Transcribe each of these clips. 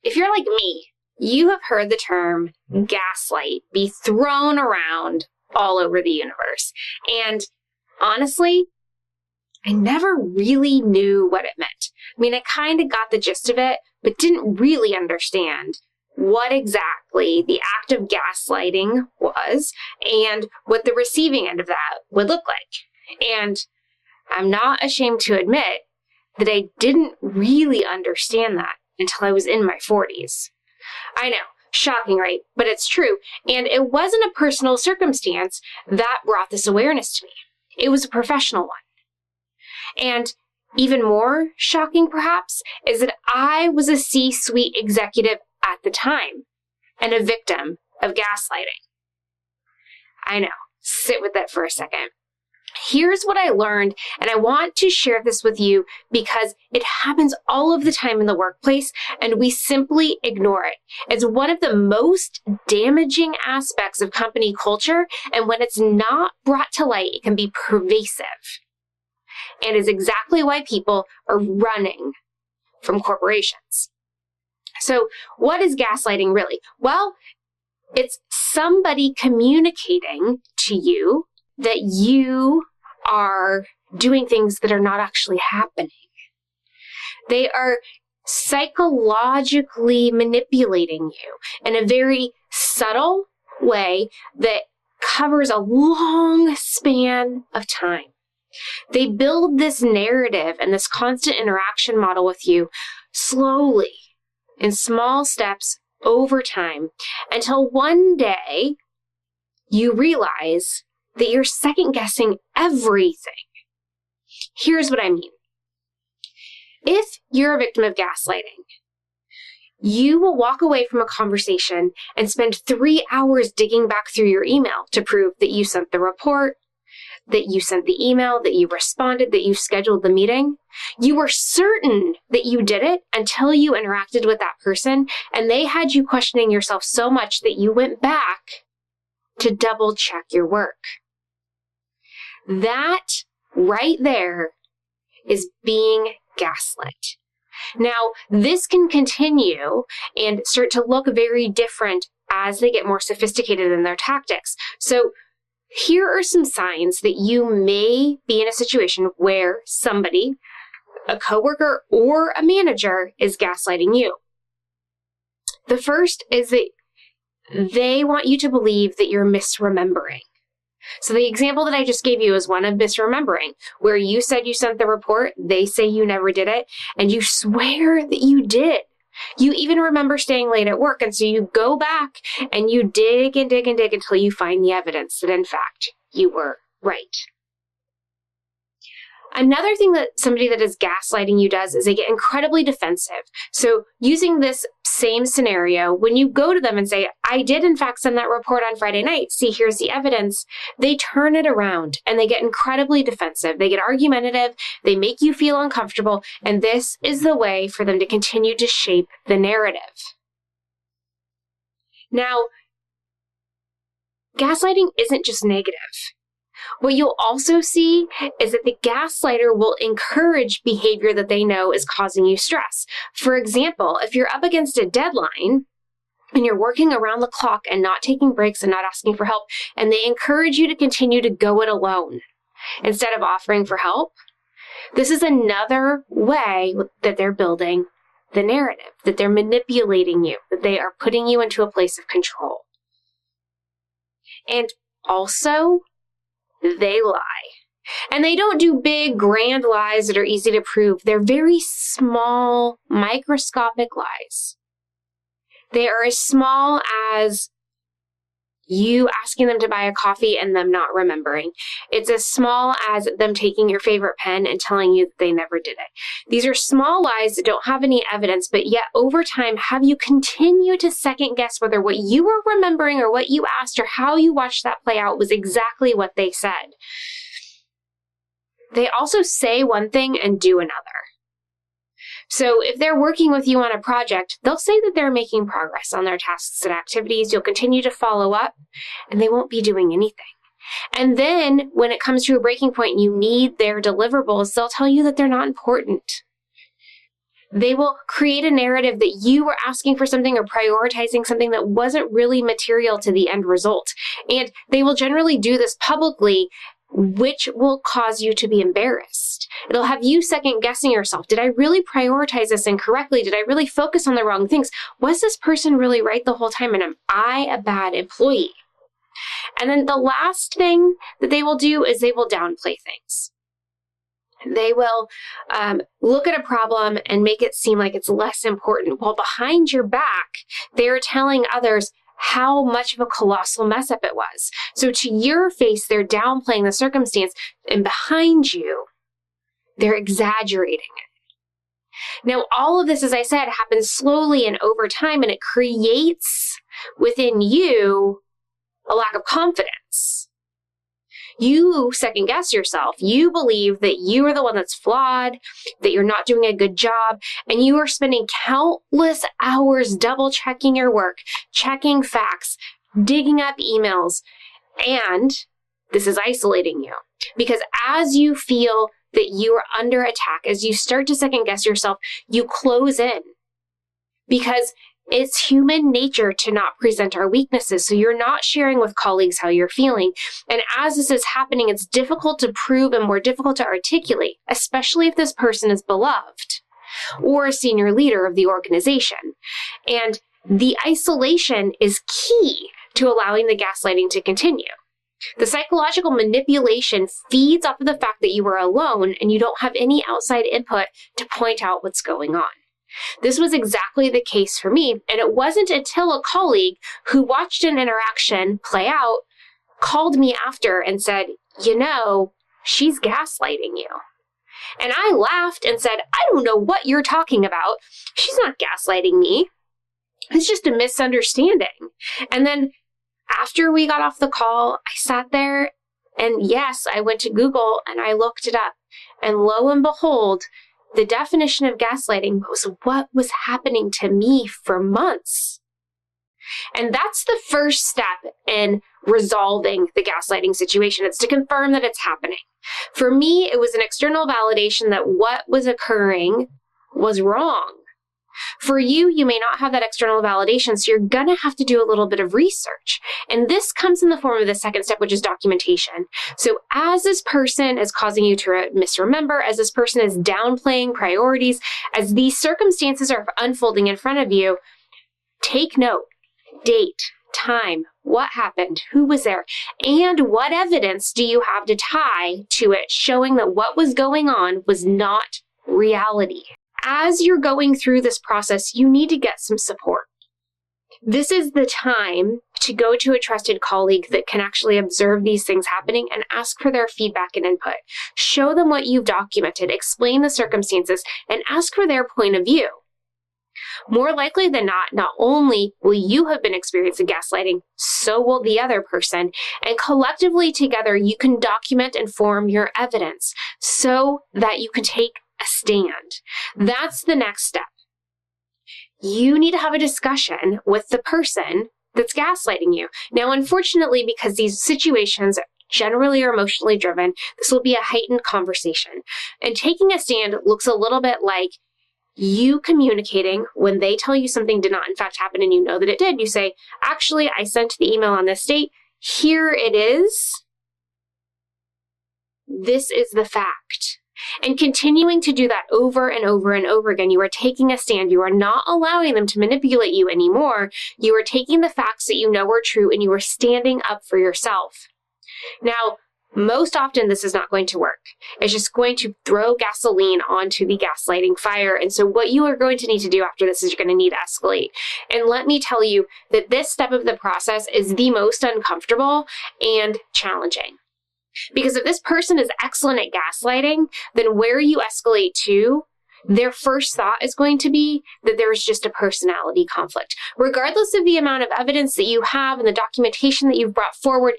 if you're like me, you have heard the term gaslight be thrown around all over the universe. And honestly, I never really knew what it meant. I mean, I kind of got the gist of it, but didn't really understand what exactly the act of gaslighting was and what the receiving end of that would look like. And I'm not ashamed to admit that I didn't really understand that until I was in my 40s. I know, shocking, right? But it's true. And it wasn't a personal circumstance that brought this awareness to me. It was a professional one. And even more shocking, perhaps, is that I was a C-suite executive at the time and a victim of gaslighting. I know. Sit with that for a second. Here's what I learned, and I want to share this with you because it happens all of the time in the workplace, and we simply ignore it. It's one of the most damaging aspects of company culture, and when it's not brought to light, it can be pervasive. And is exactly why people are running from corporations. So what is gaslighting really? Well, it's somebody communicating to you that you are doing things that are not actually happening. They are psychologically manipulating you in a very subtle way that covers a long span of time. They build this narrative and this constant interaction model with you slowly, in small steps over time, until one day you realize that you're second-guessing everything. Here's what I mean. If you're a victim of gaslighting, you will walk away from a conversation and spend 3 hours digging back through your email to prove that you sent the report, that you sent the email, that you responded, that you scheduled the meeting. You were certain that you did it until you interacted with that person, and they had you questioning yourself so much that you went back to double check your work. That right there is being gaslit. Now, this can continue and start to look very different as they get more sophisticated in their tactics. So here are some signs that you may be in a situation where somebody, a coworker or a manager, is gaslighting you. The first is that they want you to believe that you're misremembering. So the example that I just gave you is one of misremembering, where you said you sent the report, they say you never did it, and you swear that you did. You even remember staying late at work, and so you go back and you dig and dig and dig until you find the evidence that, in fact, you were right. Another thing that somebody that is gaslighting you does is they get incredibly defensive. So using this same scenario, when you go to them and say, I did in fact send that report on Friday night, see, here's the evidence, they turn it around and they get incredibly defensive. They get argumentative, they make you feel uncomfortable, and this is the way for them to continue to shape the narrative. Now, gaslighting isn't just negative. What you'll also see is that the gaslighter will encourage behavior that they know is causing you stress. For example, if you're up against a deadline and you're working around the clock and not taking breaks and not asking for help, and they encourage you to continue to go it alone instead of offering for help, this is another way that they're building the narrative, that they're manipulating you, that they are putting you into a place of control. And also, they lie. And they don't do big, grand lies that are easy to prove. They're very small, microscopic lies. They are as small as you asking them to buy a coffee and them not remembering. It's as small as them taking your favorite pen and telling you that they never did it. These are small lies that don't have any evidence, but yet over time have you continue to second guess whether what you were remembering or what you asked or how you watched that play out was exactly what they said. They also say one thing and do another. So if they're working with you on a project, they'll say that they're making progress on their tasks and activities. You'll continue to follow up, and they won't be doing anything. And then when it comes to a breaking point and you need their deliverables, they'll tell you that they're not important. They will create a narrative that you were asking for something or prioritizing something that wasn't really material to the end result. And they will generally do this publicly, which will cause you to be embarrassed. It'll have you second guessing yourself. Did I really prioritize this incorrectly? Did I really focus on the wrong things? Was this person really right the whole time? And am I a bad employee? And then the last thing that they will do is they will downplay things. They will look at a problem and make it seem like it's less important, while behind your back, they're telling others how much of a colossal mess up it was. So to your face, they're downplaying the circumstance, and behind you, they're exaggerating it. Now, all of this, as I said, happens slowly and over time, and it creates within you a lack of confidence. You second guess yourself. You believe that you are the one that's flawed, that you're not doing a good job, and you are spending countless hours double checking your work, checking facts, digging up emails, and this is isolating you. Because as you feel that you are under attack, as you start to second guess yourself, you close in. Because it's human nature to not present our weaknesses. So you're not sharing with colleagues how you're feeling. And as this is happening, it's difficult to prove and more difficult to articulate, especially if this person is beloved or a senior leader of the organization. And the isolation is key to allowing the gaslighting to continue. The psychological manipulation feeds off of the fact that you are alone and you don't have any outside input to point out what's going on. This was exactly the case for me, and it wasn't until a colleague who watched an interaction play out called me after and said, she's gaslighting you. And I laughed and said, I don't know what you're talking about. She's not gaslighting me. It's just a misunderstanding. And then after we got off the call, I sat there and yes, I went to Google and I looked it up. And lo and behold, the definition of gaslighting was what was happening to me for months. And that's the first step in resolving the gaslighting situation. It's to confirm that it's happening. For me, it was an external validation that what was occurring was wrong. For you, you may not have that external validation, so you're going to have to do a little bit of research. And this comes in the form of the second step, which is documentation. So as this person is causing you to misremember, as this person is downplaying priorities, as these circumstances are unfolding in front of you, take note, date, time, what happened, who was there, and what evidence do you have to tie to it showing that what was going on was not reality. As you're going through this process, you need to get some support. This is the time to go to a trusted colleague that can actually observe these things happening and ask for their feedback and input. Show them what you've documented, explain the circumstances, and ask for their point of view. More likely than not only will you have been experiencing gaslighting, so will the other person. And collectively together, you can document and form your evidence so that you can take a stand. That's the next step. You need to have a discussion with the person that's gaslighting you. Now, unfortunately, because these situations generally are emotionally driven, this will be a heightened conversation. And taking a stand looks a little bit like you communicating when they tell you something did not in fact happen and you know that it did. You say, actually, I sent the email on this date. Here it is. This is the fact. And continuing to do that over and over and over again, you are taking a stand. You are not allowing them to manipulate you anymore. You are taking the facts that you know are true and you are standing up for yourself. Now, most often this is not going to work. It's just going to throw gasoline onto the gaslighting fire. And so what you are going to need to do after this is you're going to need to escalate. And let me tell you that this step of the process is the most uncomfortable and challenging. Because if this person is excellent at gaslighting, then where you escalate to, their first thought is going to be that there's just a personality conflict. Regardless of the amount of evidence that you have and the documentation that you've brought forward,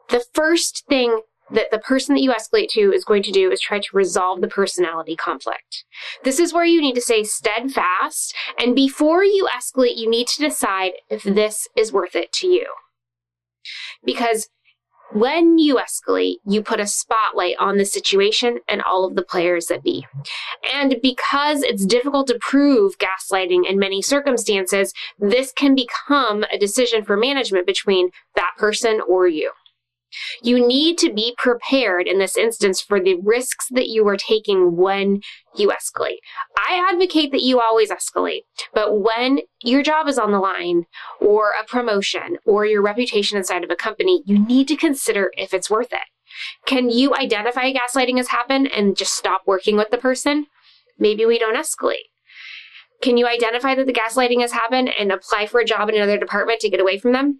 the first thing that the person that you escalate to is going to do is try to resolve the personality conflict. This is where you need to stay steadfast, and before you escalate, you need to decide if this is worth it to you. Because When you escalate, you put a spotlight on the situation and all of the players that be. And because it's difficult to prove gaslighting in many circumstances, this can become a decision for management between that person or you. You need to be prepared in this instance for the risks that you are taking when you escalate. I advocate that you always escalate, but when your job is on the line, or a promotion, or your reputation inside of a company, you need to consider if it's worth it. Can you identify gaslighting has happened and just stop working with the person? Maybe we don't escalate. Can you identify that the gaslighting has happened and apply for a job in another department to get away from them?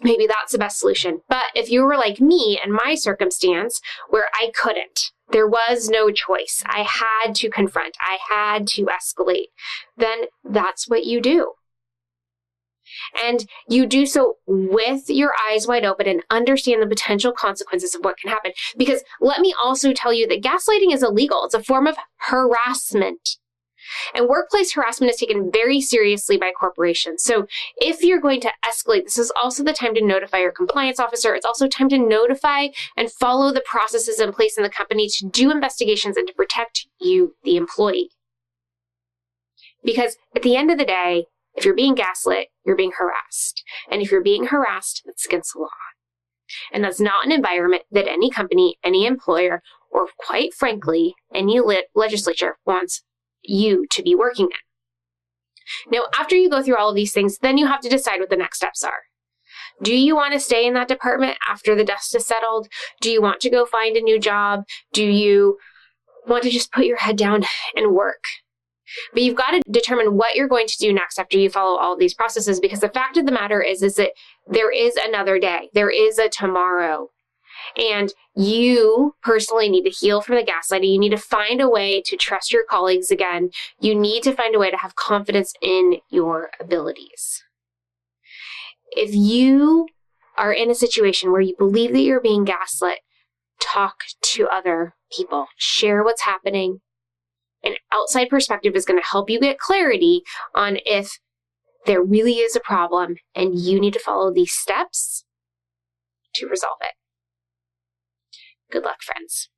Maybe that's the best solution. But if you were like me in my circumstance where I couldn't, there was no choice, I had to confront, I had to escalate, then that's what you do. And you do so with your eyes wide open and understand the potential consequences of what can happen. Because let me also tell you that gaslighting is illegal. It's a form of harassment. And workplace harassment is taken very seriously by corporations. So if you're going to escalate, this is also the time to notify your compliance officer. It's also time to notify and follow the processes in place in the company to do investigations and to protect you, the employee. Because at the end of the day, if you're being gaslit, you're being harassed. And if you're being harassed, that's against the law. And that's not an environment that any company, any employer, or quite frankly, any legislature wants you to be working in. Now, after you go through all of these things, then you have to decide what the next steps are. Do you want to stay in that department after the dust is settled? Do you want to go find a new job? Do you want to just put your head down and work? But you've got to determine what you're going to do next after you follow all of these processes, because the fact of the matter is that there is another day. There is a tomorrow. And you personally need to heal from the gaslighting. You need to find a way to trust your colleagues again. You need to find a way to have confidence in your abilities. If you are in a situation where you believe that you're being gaslit, talk to other people. Share what's happening. An outside perspective is going to help you get clarity on if there really is a problem and you need to follow these steps to resolve it. Good luck, friends.